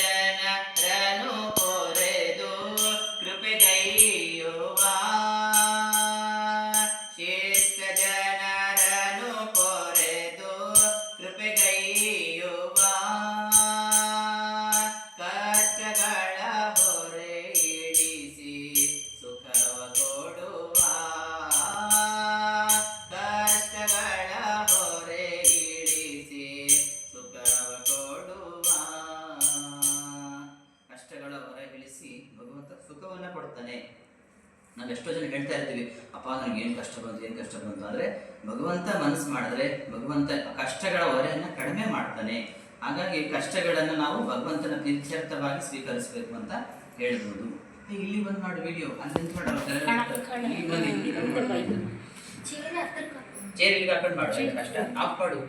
ಜನರನು ಪೊರೆದು ಕೃಪೆಗೈಯುವ ಶಿಷ್ಟ ಜನರನು ಪೊರೆದು ಕೃಪೆಗೈಯುವ ಕಷ್ಟಗಳ ಹೊರೆ ಇಳಿಸಿ ಸುಖವ ಕೊಡುವ ಕಷ್ಟಗಳ ಹೊರೆ ಇಳಿಸಿ ಸುಖವ ಕೊಡುವ ಕಷ್ಟಗಳ ಹೊರೆ ಇಳಿಸಿ ಭಗವಂತ ಸುಖವನ್ನ ಕೊಡ್ತಾನೆ. ನಾವು ಎಷ್ಟೋ ಜನ ಹೇಳ್ತಾ ಇರ್ತೀವಿ, ಅಪ್ಪ ನನಗೆ ಏನು ಕಷ್ಟ ಬಂತು ಅಂದರೆ ಭಗವಂತ ಮನಸ್ಸು ಮಾಡಿದ್ರೆ ಭಗವಂತ ಕಷ್ಟಗಳ ಹೊರೆಯನ್ನು ಕಡಿಮೆ ಮಾಡ್ತಾನೆ. ಹಾಗಾಗಿ ಕಷ್ಟಗಳನ್ನು ನಾವು ಭಗವಂತನ ಪ್ರೀತ್ಯರ್ಥವಾಗಿ ಸ್ವೀಕರಿಸಬೇಕು ಅಂತ ಹೇಳ್ಬೋದು. ಇಲ್ಲಿ ಬಂದು ಮಾಡಿ ವಿಡಿಯೋ ಅಲ್ಲಿ ಚೇರ್ ಇಲ್ಲಿಗೆ ಹಾಕೊಂಡು ಮಾಡು, ಕಷ್ಟ ಆಫ್ ಮಾಡು.